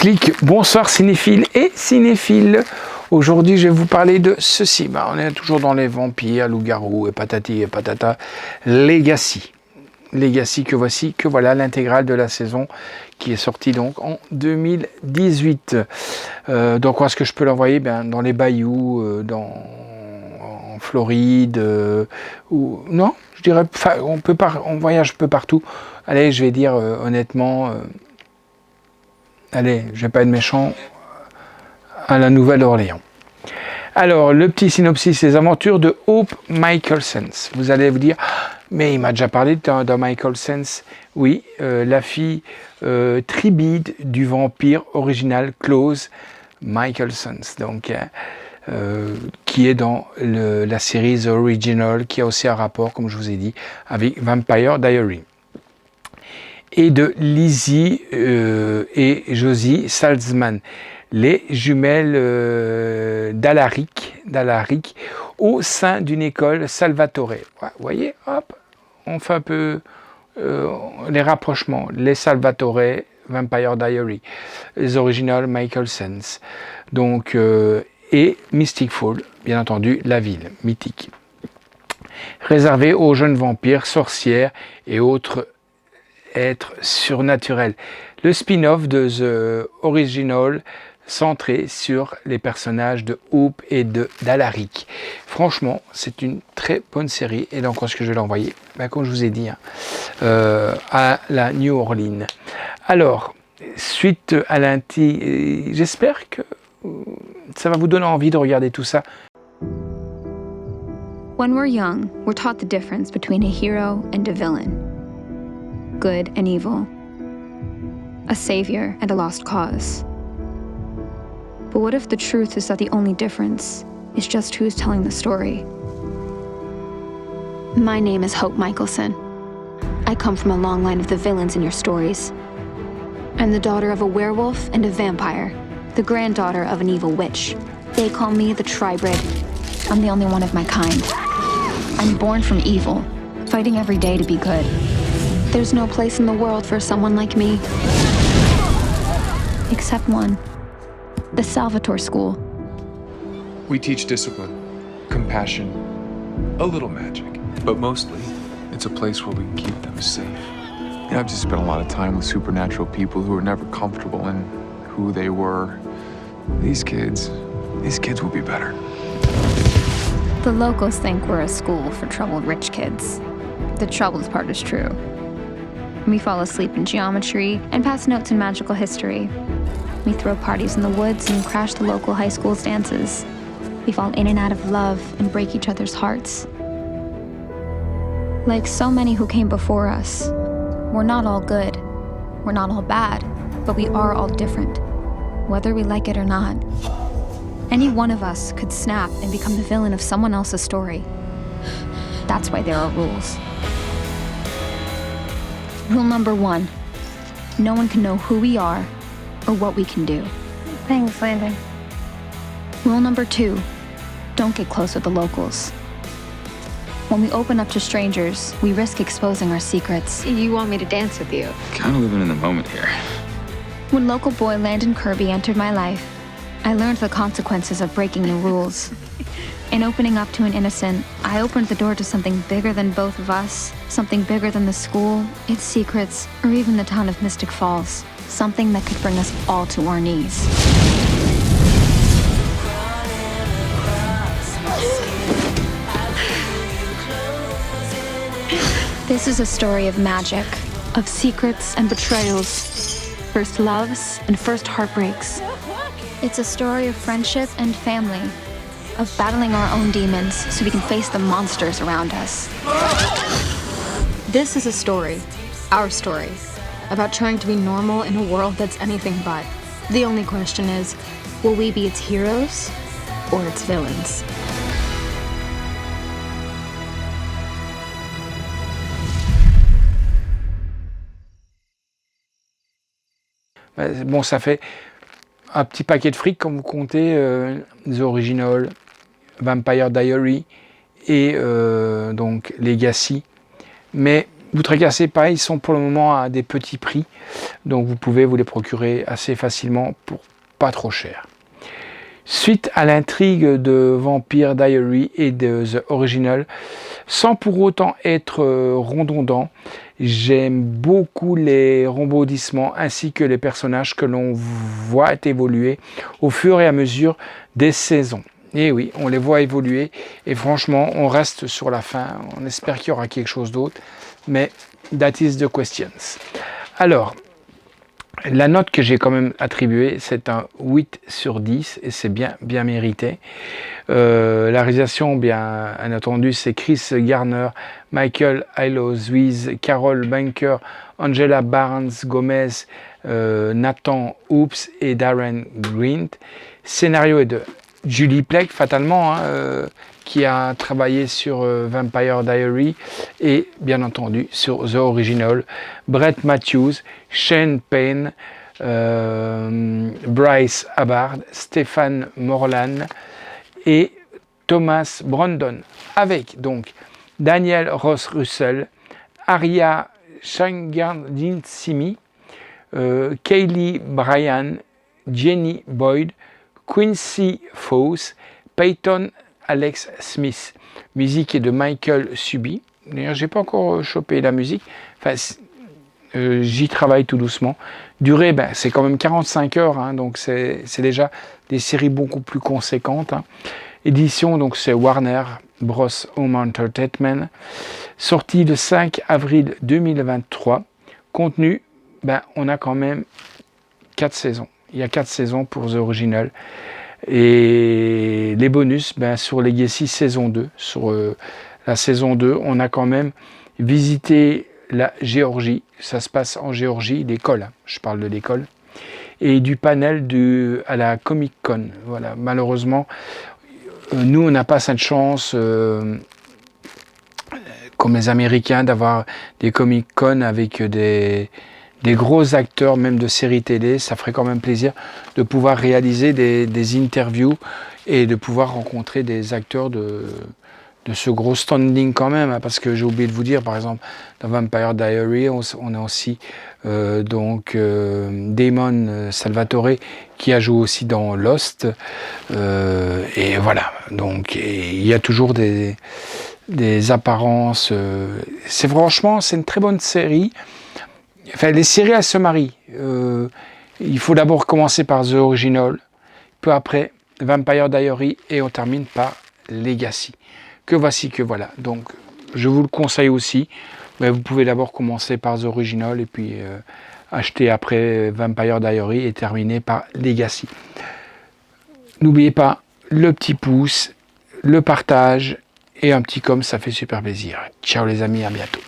Clic, bonsoir cinéphiles et cinéphiles. Aujourd'hui, je vais vous parler de ceci. On est toujours dans les vampires, loups-garous et patati et patata. Legacy. Legacy que voilà l'intégrale de la saison qui est sortie donc en 2018. Donc, où est-ce que je peux l'envoyer? Dans les bayous, en Floride, ou non, je dirais, on voyage un peu partout. Allez, je vais dire honnêtement. Allez, je vais pas être méchant, à la Nouvelle-Orléans. Alors, le petit synopsis, les aventures de Hope Michelsense. Vous allez vous dire, mais il m'a déjà parlé de Michelsense. Oui, la fille tribide du vampire original Klaus Michelsense, donc, qui est dans la série The Original, qui a aussi un rapport, comme je vous ai dit, avec Vampire Diaries. Et de Lizzie et Josie Salzman, les jumelles d'Alaric au sein d'une école Salvatore. Vous voyez, hop, on fait un peu les rapprochements. Les Salvatore, Vampire Diary, les originales Michelsense. Donc, et Mystic Fall, bien entendu, la ville mythique. Réservée aux jeunes vampires, sorcières et autres être surnaturel. Le spin-off de The Original centré sur les personnages de Hope et d'Alaric. Franchement, c'est une très bonne série et donc ce que je vais l'envoyer, comme je vous ai dit, à la New Orleans. Alors, suite à l'inti, j'espère que ça va vous donner envie de regarder tout ça. When we're young, we're taught the difference between a hero and a villain. Good and evil, a savior and a lost cause. But what if the truth is that the only difference is just who's telling the story? My name is Hope Michelson. I come from a long line of the villains in your stories. I'm the daughter of a werewolf and a vampire, the granddaughter of an evil witch. They call me the Tribrid. I'm the only one of my kind. I'm born from evil, fighting every day to be good. There's no place in the world for someone like me. Except one. The Salvatore School. We teach discipline, compassion, a little magic. But mostly, it's a place where we can keep them safe. Yeah, I've just spent a lot of time with supernatural people who are never comfortable in who they were. These kids will be better. The locals think we're a school for troubled rich kids. The troubled part is true. We fall asleep in geometry and pass notes in magical history. We throw parties in the woods and crash the local high school's dances. We fall in and out of love and break each other's hearts. Like so many who came before us, we're not all good. We're not all bad, but we are all different, whether we like it or not. Any one of us could snap and become the villain of someone else's story. That's why there are rules. Rule number 1, no one can know who we are or what we can do. Thanks, Landon. Rule number 2, don't get close with the locals. When we open up to strangers, we risk exposing our secrets. You want me to dance with you? Kind of living in the moment here. When local boy Landon Kirby entered my life, I learned the consequences of breaking the rules. In opening up to an innocent, I opened the door to something bigger than both of us, something bigger than the school, its secrets, or even the town of Mystic Falls. Something that could bring us all to our knees. This is a story of magic, of secrets and betrayals, first loves and first heartbreaks. It's a story of friendship and family, of battling our own demons so we can face the monsters around us. This is a story, our story, about trying to be normal in a world that's anything but. The only question is, will we be its heroes or its villains? Bon, ça fait un petit paquet de fric quand vous comptez The Original, Vampire Diary et donc Legacy. Mais vous tracassez pas, ils sont pour le moment à des petits prix, donc vous pouvez vous les procurer assez facilement pour pas trop cher. Suite à l'intrigue de Vampire Diaries et de The Original, sans pour autant être redondant, j'aime beaucoup les rebondissements ainsi que les personnages que l'on voit évoluer au fur et à mesure des saisons. Et oui, on les voit évoluer et franchement, on reste sur la fin. On espère qu'il y aura quelque chose d'autre, mais that is the questions. Alors, la note que j'ai quand même attribuée, c'est un 8 sur 10 et c'est bien mérité. La réalisation, bien entendu, c'est Chris Garner, Michael Ailos-Wies, Carol Banker, Angela Barnes-Gomez, Nathan Hoops et Darren Green. Scénario est de Julie Plec, fatalement, qui a travaillé sur Vampire Diaries et bien entendu sur The Original. Brett Matthews, Shane Payne, Bryce Hubbard, Stephen Morlan et Thomas Brandon, avec donc Daniel Ross Russell, Aria Shangardinsimi, Kaylee Bryan, Jenny Boyd, Quincy Foss, Peyton Alex Smith. Musique est de Michael Suby. D'ailleurs, j'ai pas encore chopé la musique. Enfin, j'y travaille tout doucement. Durée, ben, c'est quand même 45 heures, hein, donc c'est déjà des séries beaucoup plus conséquentes. Hein. Édition, donc c'est Warner Bros. Home Entertainment. Sortie le 5 avril 2023. Contenu, ben, on a quand même 4 saisons. Il y a 4 saisons pour The Original. Et les bonus, ben, sur Legacy saison 2, sur la saison 2, on a quand même visité la Géorgie. Ça se passe en Géorgie, l'école, hein, je parle de l'école. Et du panel à la Comic Con. Voilà, malheureusement, nous, on n'a pas cette chance, comme les Américains, d'avoir des Comic Con avec des gros acteurs, même de séries télé. Ça ferait quand même plaisir de pouvoir réaliser des interviews et de pouvoir rencontrer des acteurs de ce gros standing quand même, hein, parce que j'ai oublié de vous dire, par exemple, dans Vampire Diaries, on a aussi Damon Salvatore qui a joué aussi dans Lost, et voilà, donc il y a toujours des apparences, c'est une très bonne série. Enfin, les séries, elles se marient. Il faut d'abord commencer par The Original, peu après Vampire Diaries, et on termine par Legacy. Que voilà. Donc, je vous le conseille aussi. Mais vous pouvez d'abord commencer par The Original et puis acheter après Vampire Diaries et terminer par Legacy. N'oubliez pas le petit pouce, le partage et un petit com, ça fait super plaisir. Ciao les amis, à bientôt.